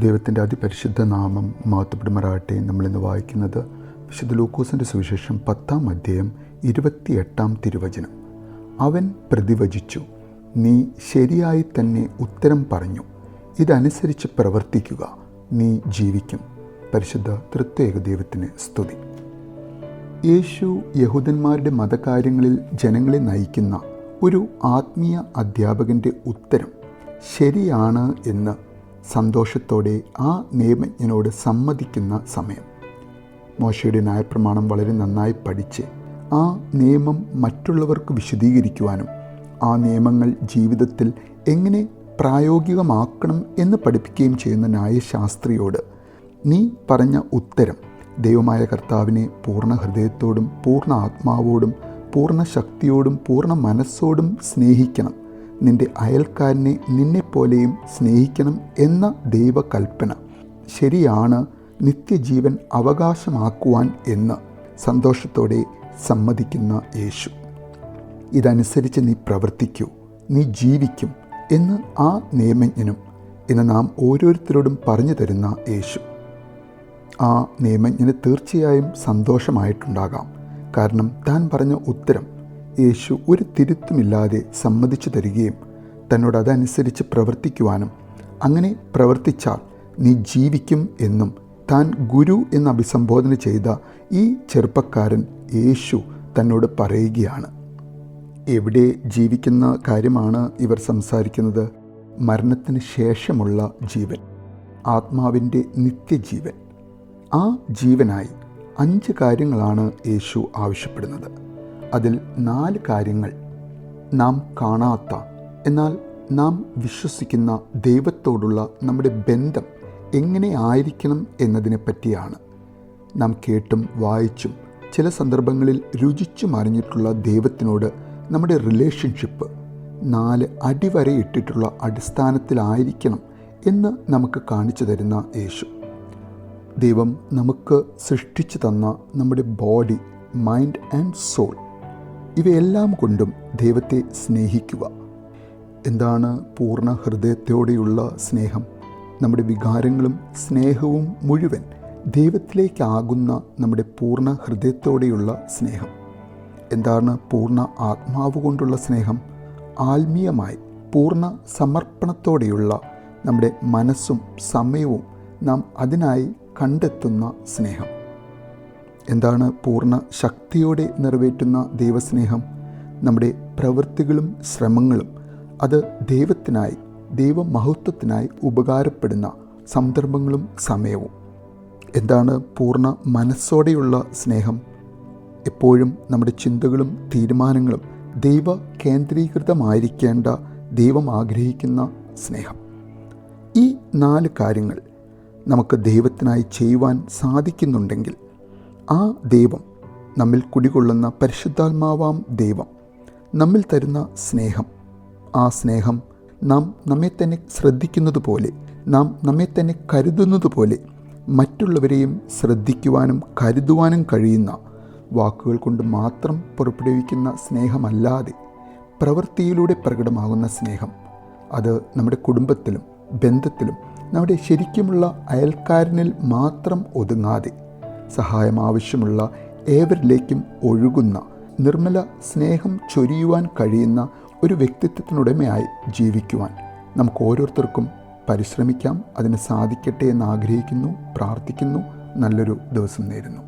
ദൈവത്തിൻ്റെ അതിപരിശുദ്ധ നാമം മഹത്വപ്പെടുമാറാകട്ടെ. നമ്മളിന്ന് വായിക്കുന്നത് വിശുദ്ധ ലൂക്കോസിൻ്റെ സുവിശേഷം 10-ാം അധ്യായം 28-ാം തിരുവചനം. അവൻ പ്രതിവചിച്ചു, നീ ശരിയായി തന്നെ ഉത്തരം പറഞ്ഞു, ഇതനുസരിച്ച് പ്രവർത്തിക്കുക, നീ ജീവിക്കും. പരിശുദ്ധ തൃത്വൈക ദൈവത്തിന് സ്തുതി. യേശു യഹൂദന്മാരുടെ മതകാര്യങ്ങളിൽ ജനങ്ങളെ നയിക്കുന്ന ഒരു ആത്മീയ അധ്യാപകൻ്റെ ഉത്തരം ശരിയാണ് എന്ന് സന്തോഷത്തോടെ ആ നിയമജ്ഞനോട് സമ്മതിക്കുന്ന സമയം. മോശയുടെ ന്യായപ്രമാണം വളരെ നന്നായി പഠിച്ച് ആ നിയമം മറ്റുള്ളവർക്ക് വിശദീകരിക്കുവാനും ആ നിയമങ്ങൾ ജീവിതത്തിൽ എങ്ങനെ പ്രായോഗികമാക്കണം എന്ന് പഠിപ്പിക്കുകയും ചെയ്യുന്ന ന്യായശാസ്ത്രിയോട് നീ പറഞ്ഞ ഉത്തരം ദൈവമായ കർത്താവിനെ പൂർണ്ണ ഹൃദയത്തോടും പൂർണ്ണ ആത്മാവോടും പൂർണ്ണ ശക്തിയോടും പൂർണ്ണ മനസ്സോടും സ്നേഹിക്കണം, നിൻ്റെ അയൽക്കാരനെ നിന്നെപ്പോലെയും സ്നേഹിക്കണം എന്ന ദൈവകൽപ്പന ശരിയാണ്, നിത്യജീവൻ അവകാശമാക്കുവാൻ എന്ന് സന്തോഷത്തോടെ സമ്മതിക്കുന്ന യേശു. ഇതനുസരിച്ച് നീ പ്രവർത്തിക്കൂ, നീ ജീവിക്കും എന്ന് ആ നിയമജ്ഞനും ഇന്ന് നാം ഓരോരുത്തരോടും പറഞ്ഞു തരുന്ന യേശു. ആ നിയമജ്ഞന് തീർച്ചയായും സന്തോഷമായിട്ടുണ്ടാകാം. കാരണം താൻ പറഞ്ഞ ഉത്തരം യേശു ഒരു തിരുത്തുമില്ലാതെ സമ്മതിച്ചു തരികയും തന്നോട് അതനുസരിച്ച് പ്രവർത്തിക്കുവാനും അങ്ങനെ പ്രവർത്തിച്ചാൽ നീ ജീവിക്കും എന്നും താൻ ഗുരു എന്ന് അഭിസംബോധന ചെയ്ത ഈ ചെറുപ്പക്കാരൻ യേശു തന്നോട് പറയുകയാണ്. എവിടെ ജീവിക്കുന്ന കാര്യമാണ് ഇവർ സംസാരിക്കുന്നത്? മരണത്തിന് ശേഷമുള്ള ജീവൻ, ആത്മാവിൻ്റെ നിത്യജീവൻ. ആ ജീവനായി 5 കാര്യങ്ങളാണ് യേശു ആവശ്യപ്പെടുന്നത്. അതിൽ 4 കാര്യങ്ങൾ നാം കാണാത്ത എന്നാൽ നാം വിശ്വസിക്കുന്ന ദൈവത്തോടുള്ള നമ്മുടെ ബന്ധം എങ്ങനെ ആയിരിക്കണം എന്നതിനെ പറ്റിയാണ്. നാം കേട്ടും വായിച്ചും ചില സന്ദർഭങ്ങളിൽ രുചിച്ചും അറിഞ്ഞിട്ടുള്ള ദൈവത്തിനോട് നമ്മുടെ റിലേഷൻഷിപ്പ് 4 അടിവരയിട്ടിട്ടുള്ള അടിസ്ഥാനത്തിലായിരിക്കണം എന്ന് നമുക്ക് കാണിച്ചു തരുന്ന യേശു. ദൈവം നമുക്ക് സൃഷ്ടിച്ചു തന്ന നമ്മുടെ ബോഡി, മൈൻഡ് ആൻഡ് സോൾ, ഇവയെല്ലാം കൊണ്ടും ദൈവത്തെ സ്നേഹിക്കുക. എന്താണ് പൂർണ്ണ ഹൃദയത്തോടെയുള്ള സ്നേഹം? നമ്മുടെ വികാരങ്ങളും സ്നേഹവും മുഴുവൻ ദൈവത്തിലേക്കാകുന്ന നമ്മുടെ പൂർണ്ണ ഹൃദയത്തോടെയുള്ള സ്നേഹം. എന്താണ് പൂർണ്ണ ആത്മാവ് കൊണ്ടുള്ള സ്നേഹം? ആത്മീയമായി പൂർണ്ണ സമർപ്പണത്തോടെയുള്ള നമ്മുടെ മനസ്സും സമയവും നാം അതിനായി കണ്ടെത്തുന്ന സ്നേഹം. എന്താണ് പൂർണ്ണ ശക്തിയോടെ നിറവേറ്റുന്ന ദൈവസ്നേഹം? നമ്മുടെ പ്രവൃത്തികളും ശ്രമങ്ങളും അത് ദൈവത്തിനായി, ദൈവമഹത്വത്തിനായി ഉപകാരപ്പെടുന്ന സന്ദർഭങ്ങളും സമയവും. എന്താണ് പൂർണ്ണ മനസ്സോടെയുള്ള സ്നേഹം? എപ്പോഴും നമ്മുടെ ചിന്തകളും തീരുമാനങ്ങളും ദൈവ കേന്ദ്രീകൃതമായിരിക്കേണ്ട, ദൈവം ആഗ്രഹിക്കുന്ന സ്നേഹം. ഈ 4 കാര്യങ്ങൾ നമുക്ക് ദൈവത്തിനായി ചെയ്യുവാൻ സാധിക്കുന്നുണ്ടെങ്കിൽ ആ ദൈവം, നമ്മിൽ കുടികൊള്ളുന്ന പരിശുദ്ധാത്മാവാം ദൈവം നമ്മിൽ തരുന്ന സ്നേഹം, ആ സ്നേഹം നാം നമ്മെ തന്നെ ശ്രദ്ധിക്കുന്നത് പോലെ, നാം നമ്മെ തന്നെ കരുതുന്നത് പോലെ മറ്റുള്ളവരെയും ശ്രദ്ധിക്കുവാനും കരുതുവാനും കഴിയുന്ന വാക്കുകൾ കൊണ്ട് മാത്രം പുറപ്പെടുവിക്കുന്ന സ്നേഹമല്ലാതെ പ്രവൃത്തിയിലൂടെ പ്രകടമാകുന്ന സ്നേഹം, അത് നമ്മുടെ കുടുംബത്തിലും ബന്ധത്തിലും നമ്മുടെ ശരിക്കുമുള്ള അയൽക്കാരനിൽ മാത്രം ഒതുങ്ങാതെ സഹായം ആവശ്യമുള്ള ഏവരിലേക്കും ഒഴുകുന്ന നിർമ്മല സ്നേഹം ചൊരിയുവാൻ കഴിയുന്ന ഒരു വ്യക്തിത്വത്തിനുടമയായി ജീവിക്കുവാൻ നമുക്ക് ഓരോരുത്തർക്കും പരിശ്രമിക്കാം. അതിന് സാധിക്കട്ടെ എന്ന് ആഗ്രഹിക്കുന്നു, പ്രാർത്ഥിക്കുന്നു. നല്ലൊരു ദിവസം നേരുന്നു.